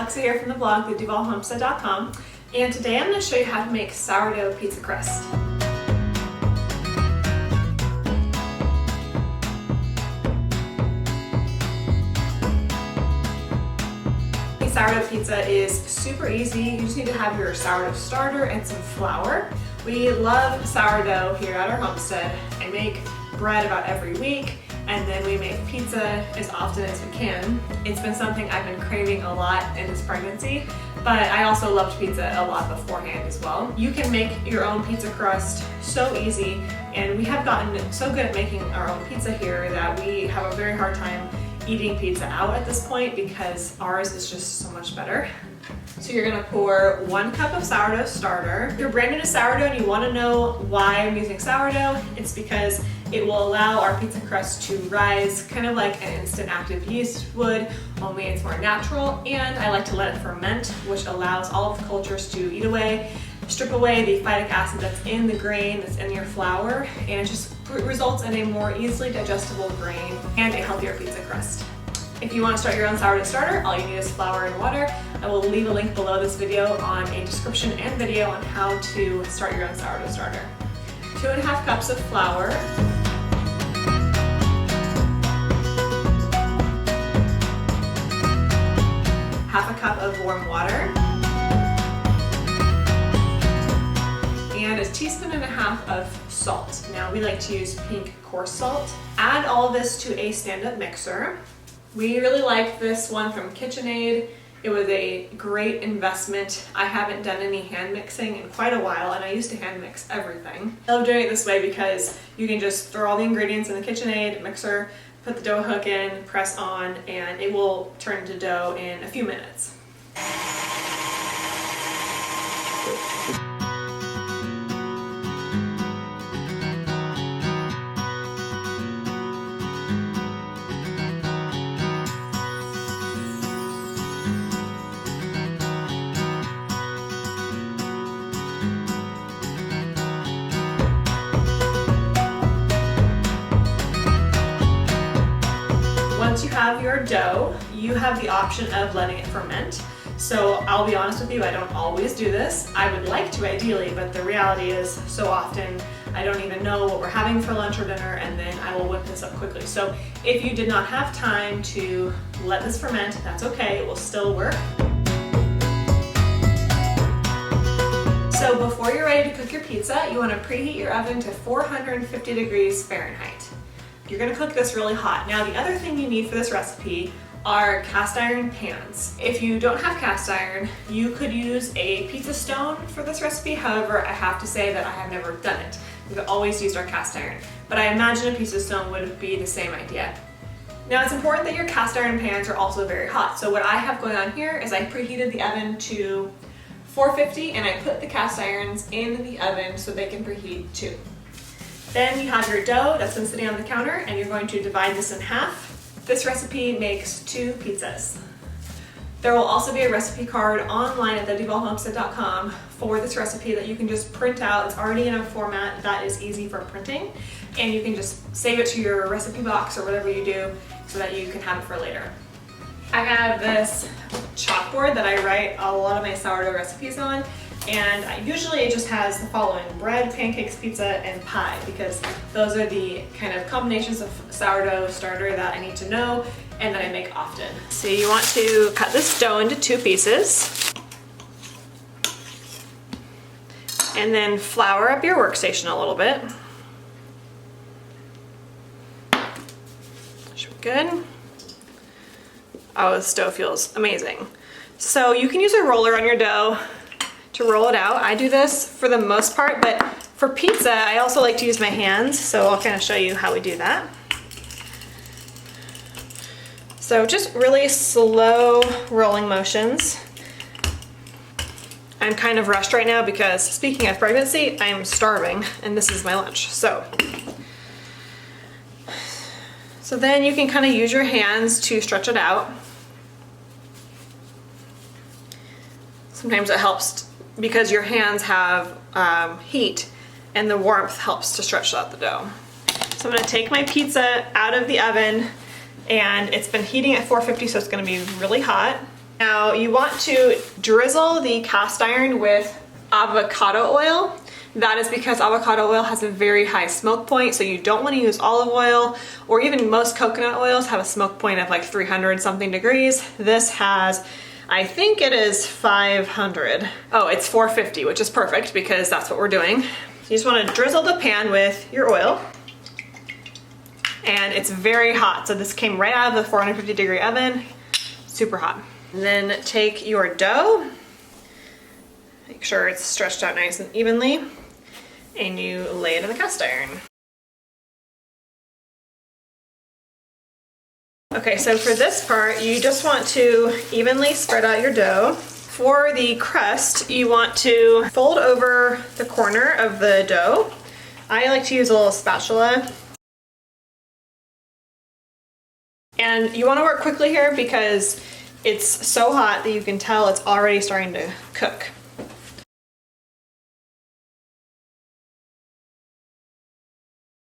Alexa here from the blog, theduvallhomestead.com, and today I'm going to show you how to make sourdough pizza crust. Sourdough pizza is super easy. You just need to have your sourdough starter and some flour. We love sourdough here at our homestead. I make bread about every week, and then we make pizza as often as we can. It's been something I've been craving a lot in this pregnancy, but I also loved pizza a lot beforehand as well. You can make your own pizza crust so easy, and we have gotten so good at making our own pizza here that we have a very hard time eating pizza out at this point because ours is just so much better. So you're gonna pour 1 cup of sourdough starter. If you're brand new to sourdough and you wanna know why I'm using sourdough, it's because it will allow our pizza crust to rise kind of like an instant active yeast would, only it's more natural, and I like to let it ferment, which allows all of the cultures to eat away, strip away the phytic acid that's in the grain, that's in your flour, and it just results in a more easily digestible grain and a healthier pizza crust. If you want to start your own sourdough starter, all you need is flour and water. I will leave a link below this video on a description and video on how to start your own sourdough starter. 2.5 cups of flour, half a cup of warm water, and 1.5 teaspoons of salt. Now we like to use pink coarse salt. Add all of this to a stand-up mixer. We really like this one from KitchenAid. It was a great investment. I haven't done any hand mixing in quite a while, and I used to hand mix everything. I love doing it this way because you can just throw all the ingredients in the KitchenAid mixer, put the dough hook in, press on, and it will turn into dough in a few minutes. Once you have your dough, you have the option of letting it ferment. So I'll be honest with you, I don't always do this. I would like to ideally, but the reality is so often I don't even know what we're having for lunch or dinner, and then I will whip this up quickly. So if you did not have time to let this ferment, that's okay, it will still work. So before you're ready to cook your pizza, you want to preheat your oven to 450 degrees Fahrenheit. You're gonna cook this really hot. Now, the other thing you need for this recipe are cast iron pans. If you don't have cast iron, you could use a pizza stone for this recipe. However, I have to say that I have never done it. We've always used our cast iron, but I imagine a pizza stone would be the same idea. Now, it's important that your cast iron pans are also very hot. So what I have going on here is I preheated the oven to 450, and I put the cast irons in the oven so they can preheat too. Then you have your dough that's been sitting on the counter, and you're going to divide this in half. This recipe makes 2 pizzas. There will also be a recipe card online at theduvallhomestead.com for this recipe that you can just print out. It's already in a format that is easy for printing, and you can just save it to your recipe box or whatever you do so that you can have it for later. I have this chalkboard that I write a lot of my sourdough recipes on, and usually it just has the following: bread, pancakes, pizza, and pie, because those are the kind of combinations of sourdough starter that I need to know and that I make often. So you want to cut this dough into 2 pieces, and then flour up your workstation a little bit. Should be good. Oh, this dough feels amazing. So you can use a roller on your dough to roll it out. I do this for the most part, but for pizza, I also like to use my hands, so I'll kind of show you how we do that. So just really slow rolling motions. I'm kind of rushed right now because, speaking of pregnancy, I'm starving and this is my lunch. So then you can kind of use your hands to stretch it out. Sometimes it helps because your hands have heat, and the warmth helps to stretch out the dough. So I'm gonna take my pizza out of the oven, and it's been heating at 450, so it's gonna be really hot. Now you want to drizzle the cast iron with avocado oil. That is because avocado oil has a very high smoke point, so you don't want to use olive oil, or even most coconut oils have a smoke point of like 300 something degrees. This has, I think it is 500. Oh, it's 450, which is perfect because that's what we're doing. You just want to drizzle the pan with your oil. And it's very hot, so this came right out of the 450 degree oven. Super hot. And then take your dough, make sure it's stretched out nice and evenly, and you lay it in the cast iron. Okay, so for this part, you just want to evenly spread out your dough. For the crust, you want to fold over the corner of the dough. I like to use a little spatula. And you want to work quickly here because it's so hot that you can tell it's already starting to cook.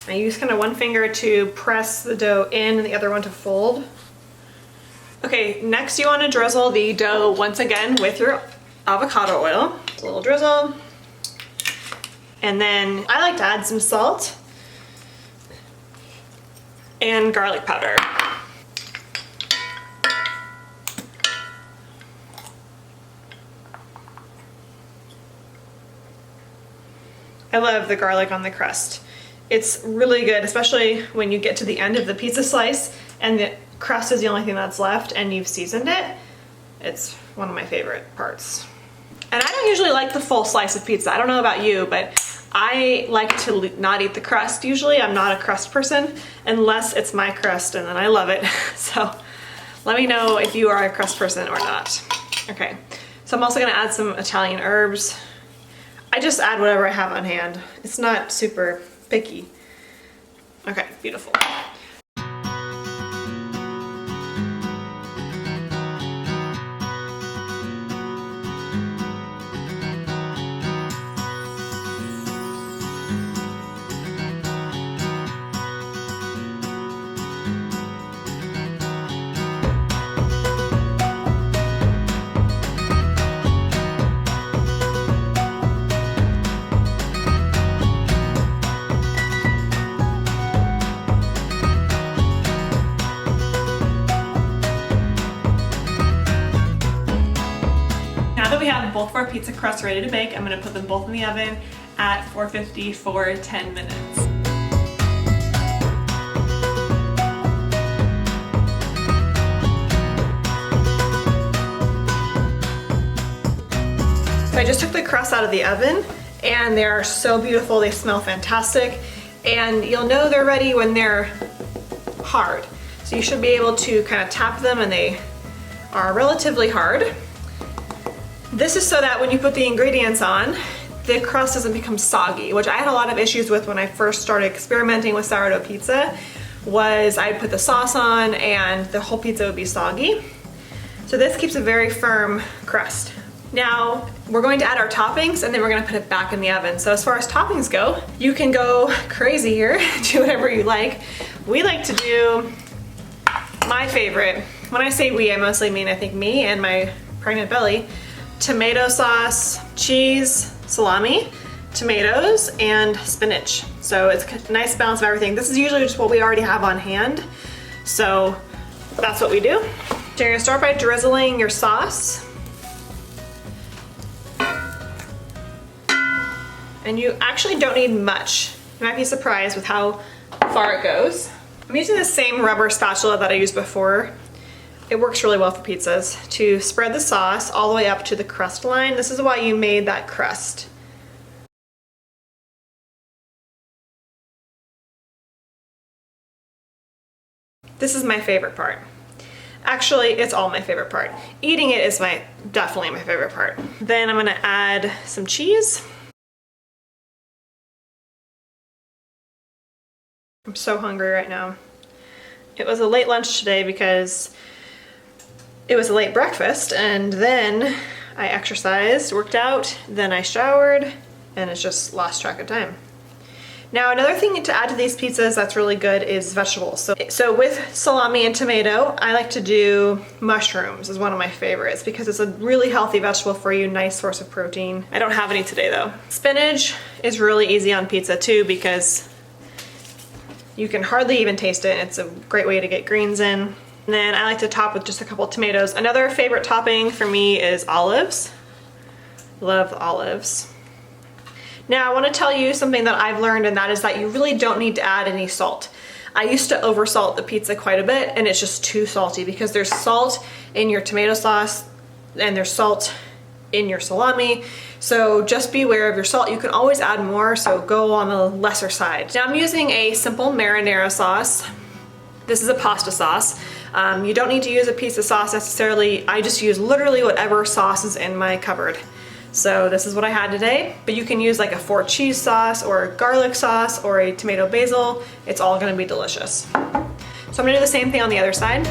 I use kind of one finger to press the dough in and the other one to fold. Okay, next you want to drizzle the dough once again with your avocado oil. Just a little drizzle. And then I like to add some salt and garlic powder. I love the garlic on the crust. It's really good, especially when you get to the end of the pizza slice and the crust is the only thing that's left and you've seasoned it. It's one of my favorite parts. And I don't usually like the full slice of pizza. I don't know about you, but I like to not eat the crust usually. I'm not a crust person unless it's my crust, and then I love it. So let me know if you are a crust person or not. Okay, so I'm also gonna add some Italian herbs. I just add whatever I have on hand. It's not super picky. Okay, beautiful. Both of our pizza crusts ready to bake. I'm going to put them both in the oven at 450 for 10 minutes. So I just took the crust out of the oven and they are so beautiful. They smell fantastic, and you'll know they're ready when they're hard. So you should be able to kind of tap them, and they are relatively hard. This is so that when you put the ingredients on, the crust doesn't become soggy, which I had a lot of issues with when I first started experimenting with sourdough pizza, was I'd put the sauce on and the whole pizza would be soggy. So this keeps a very firm crust. Now, we're going to add our toppings and then we're gonna put it back in the oven. So as far as toppings go, you can go crazy here, do whatever you like. We like to do my favorite. When I say we, I mostly mean, I think, me and my pregnant belly. Tomato sauce, cheese, salami, tomatoes, and spinach. So it's a nice balance of everything. This is usually just what we already have on hand. So that's what we do. So you're gonna start by drizzling your sauce. And you actually don't need much. You might be surprised with how far it goes. I'm using the same rubber spatula that I used before. It works really well for pizzas, to spread the sauce all the way up to the crust line. This is why you made that crust. This is my favorite part. Actually, it's all my favorite part. Eating it is definitely my favorite part. Then I'm gonna add some cheese. I'm so hungry right now. It was a late lunch today because it was a late breakfast, and then I exercised, worked out, then I showered, and it's just lost track of time. Now another thing to add to these pizzas that's really good is vegetables. So with salami and tomato, I like to do mushrooms is one of my favorites because it's a really healthy vegetable for you, nice source of protein. I don't have any today though. Spinach is really easy on pizza too because you can hardly even taste it. It's a great way to get greens in. And then I like to top with just a couple of tomatoes. Another favorite topping for me is olives. Love olives. Now I want to tell you something that I've learned, and that is that you really don't need to add any salt. I used to oversalt the pizza quite a bit and it's just too salty because there's salt in your tomato sauce and there's salt in your salami. So just be aware of your salt. You can always add more, so go on the lesser side. Now I'm using a simple marinara sauce. This is a pasta sauce. You don't need to use a pizza sauce necessarily. I just use literally whatever sauce is in my cupboard. So this is what I had today, but you can use like a 4 cheese sauce or a garlic sauce or a tomato basil. It's all gonna be delicious. So I'm gonna do the same thing on the other side.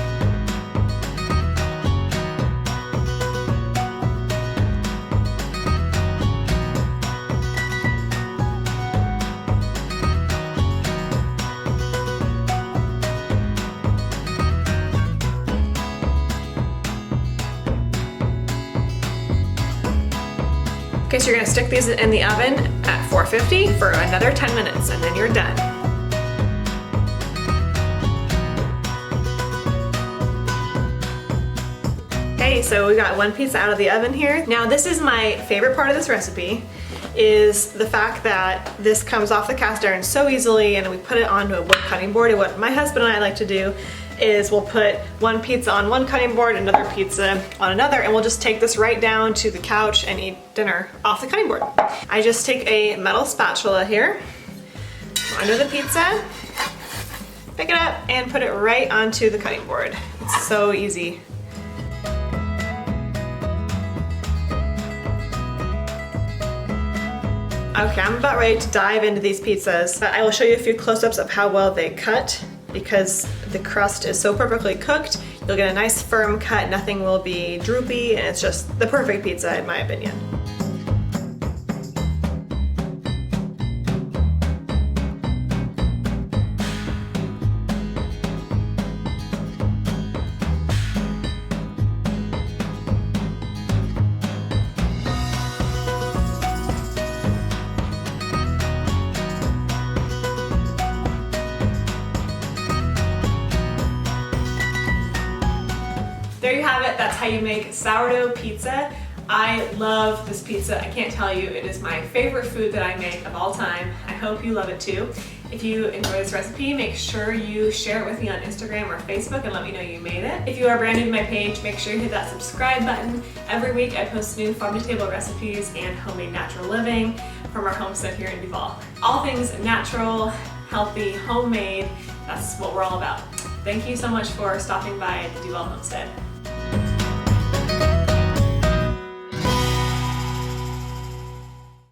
Okay, so you're gonna stick these in the oven at 450 for another 10 minutes and then you're done. Okay, so we got one pizza out of the oven here. Now this is my favorite part of this recipe, is the fact that this comes off the cast iron so easily and we put it onto a wood cutting board. And what my husband and I like to do is we'll put one pizza on one cutting board, another pizza on another, and we'll just take this right down to the couch and eat dinner off the cutting board. I just take a metal spatula here, under the pizza, pick it up and put it right onto the cutting board. It's so easy. Okay, I'm about ready to dive into these pizzas. I will show you a few close-ups of how well they cut. Because the crust is so perfectly cooked, you'll get a nice firm cut, nothing will be droopy, and it's just the perfect pizza in my opinion. There you have it. That's how you make sourdough pizza. I love this pizza. I can't tell you, it is my favorite food that I make of all time. I hope you love it too. If you enjoy this recipe, make sure you share it with me on Instagram or Facebook and let me know you made it. If you are brand new to my page, make sure you hit that subscribe button. Every week I post new farm-to-table recipes and homemade natural living from our homestead here in Duvall. All things natural, healthy, homemade, that's what we're all about. Thank you so much for stopping by the Duvall Homestead.